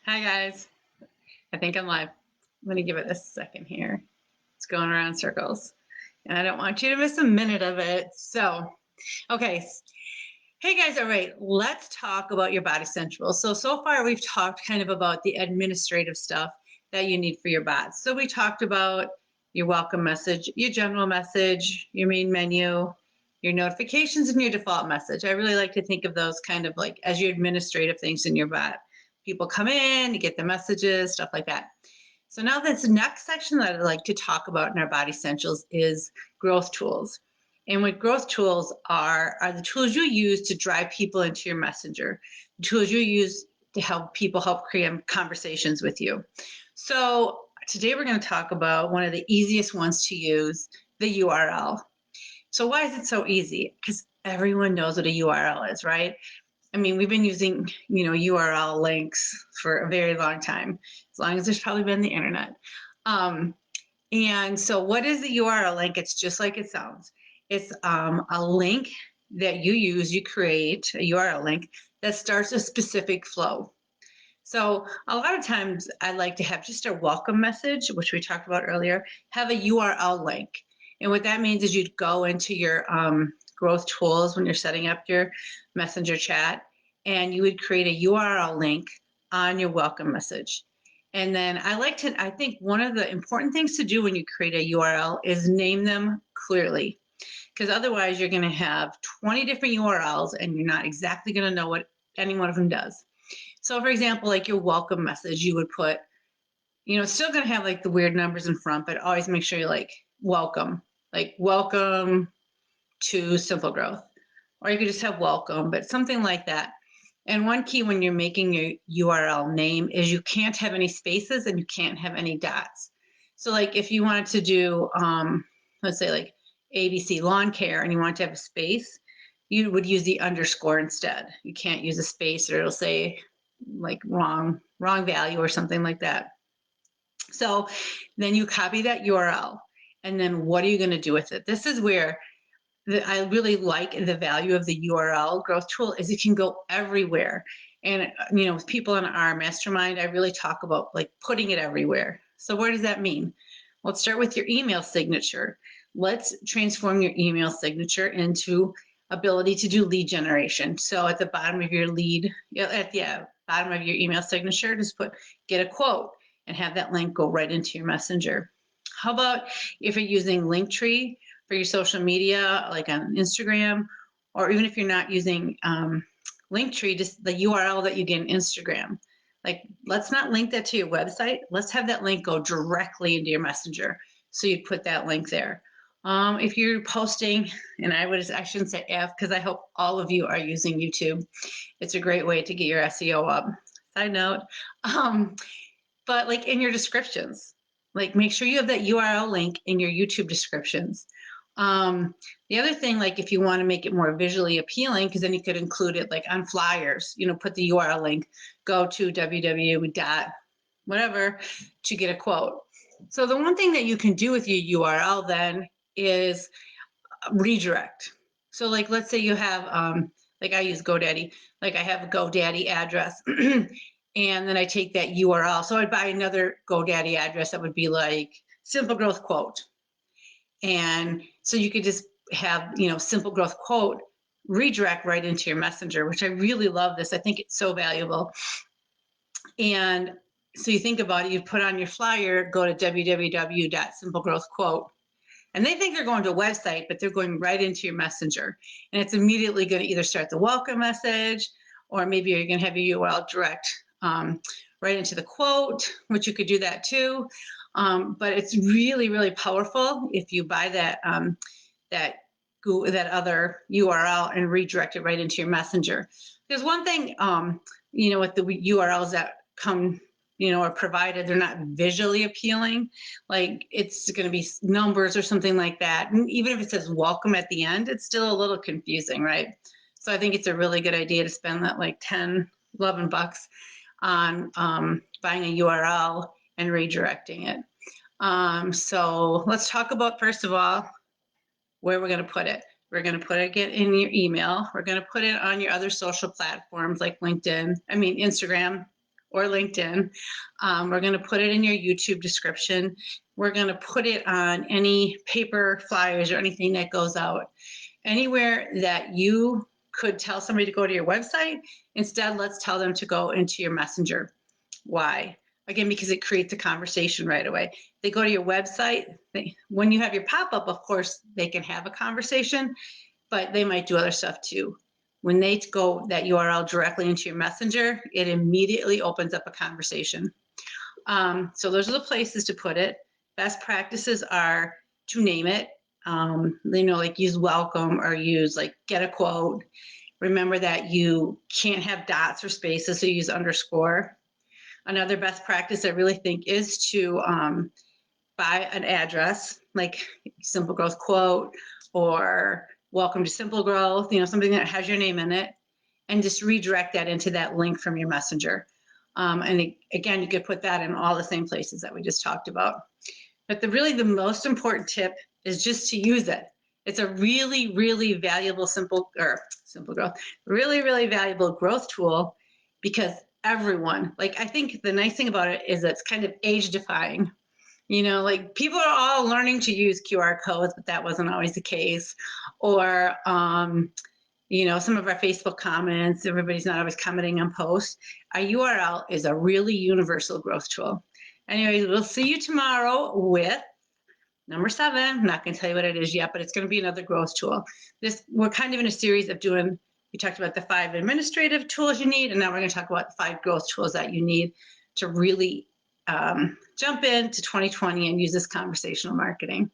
Hi guys, I think I'm live. I'm gonna give it a second here. It's going around circles and I don't want you to miss a minute of it. Okay. Hey guys, all right, let's talk about your body central. So far we've talked kind of about the administrative stuff that you need for your bots. So we talked about your welcome message, your general message, your main menu, your notifications, and your default message. I really like to think of those kind of like as your administrative things in your bot. People come in, you get the messages, stuff like that. So now this next section that I'd like to talk about in our body essentials is growth tools. And what growth tools are the tools you use to drive people into your messenger, the tools you use to help people help create conversations with you. So today we're going to talk about one of the easiest ones to use, the URL. So why is it so easy? Because everyone knows what a URL is, right? I mean, we've been using, URL links for a very long time, as long as there's probably been the internet. And so what is the URL link? It's just like it sounds. It's a link that you use, you create a URL link that starts a specific flow. So a lot of times I like to have just a welcome message, which we talked about earlier, have a URL link. And what that means is you'd go into your growth tools when you're setting up your messenger chat, and you would create a URL link on your welcome message. And then I think one of the important things to do when you create a URL is name them clearly. Because otherwise you're going to have 20 different URLs and you're not exactly going to know what any one of them does. So for example, like your welcome message, you would put, it's still going to have like the weird numbers in front, but always make sure you're like welcome to SimpleGrowth. Or you could just have welcome, but something like that. And one key when you're making your URL name is you can't have any spaces and you can't have any dots. So like if you wanted to do, let's say like ABC lawn care and you want to have a space, you would use the underscore instead. You can't use a space or it'll say like wrong value or something like that. So then you copy that URL and then what are you going to do with it? This is where I really like the value of the URL growth tool is it can go everywhere. And, with people in our mastermind, I really talk about like putting it everywhere. So what does that mean? Let's start with your email signature. Let's transform your email signature into ability to do lead generation. So at the bottom of your bottom of your email signature, just put get a quote and have that link go right into your messenger. How about if you're using Linktree for your social media, like on Instagram, or even if you're not using Linktree, just the URL that you get in Instagram. Like, let's not link that to your website. Let's have that link go directly into your messenger. So you'd put that link there. If you're posting, and I shouldn't say if, because I hope all of you are using YouTube. It's a great way to get your SEO up. Side note. But like in your descriptions, like make sure you have that URL link in your YouTube descriptions. The other thing, like if you want to make it more visually appealing, because then you could include it like on flyers, put the URL link, go to www. whatever to get a quote. So the one thing that you can do with your URL then is redirect. So like, let's say you have, like I use GoDaddy, like I have a GoDaddy address and then I take that URL. So I'd buy another GoDaddy address that would be like SimpleGrowth quote. And so you could just have, SimpleGrowth quote redirect right into your messenger, which I really love this. I think it's so valuable. And so you think about it, you put on your flyer, go to www.simplegrowthquote. And they think they're going to a website, but they're going right into your messenger. And it's immediately going to either start the welcome message, or maybe you're going to have your URL direct right into the quote, which you could do that too. But it's really, really powerful if you buy that other URL and redirect it right into your messenger. There's one thing, with the URLs that come, are provided, they're not visually appealing. Like it's going to be numbers or something like that. And even if it says welcome at the end, it's still a little confusing, right? So I think it's a really good idea to spend that like 10, 11 bucks on buying a URL and redirecting it. So let's talk about, first of all, where we're going to put it. We're going to put it in your email. We're going to put it on your other social platforms like Instagram or LinkedIn. We're going to put it in your YouTube description. We're going to put it on any paper flyers or anything that goes out. Anywhere that you could tell somebody to go to your website, instead, let's tell them to go into your messenger. Why? Again, because it creates a conversation right away. They go to your website. When you have your pop-up, of course, they can have a conversation, but they might do other stuff too. When they go that URL directly into your messenger, it immediately opens up a conversation. So those are the places to put it. Best practices are to name it, like use welcome or use like get a quote. Remember that you can't have dots or spaces, so use underscore. Another best practice I really think is to buy an address, like SimpleGrowth quote or welcome to SimpleGrowth, something that has your name in it, and just redirect that into that link from your messenger. Again, you could put that in all the same places that we just talked about. But the most important tip is just to use it. It's a really, really valuable SimpleGrowth, really, really valuable growth tool because everyone, I think the nice thing about it is it's kind of age defying. People are all learning to use QR codes, but that wasn't always the case. Or, some of our Facebook comments, everybody's not always commenting on posts. Our URL is a really universal growth tool. Anyway, we'll see you tomorrow with number 7. I'm not going to tell you what it is yet, but it's going to be another growth tool. We're kind of in a series of we talked about the 5 administrative tools you need, and now we're going to talk about the 5 growth tools that you need to really jump into 2020 and use this conversational marketing.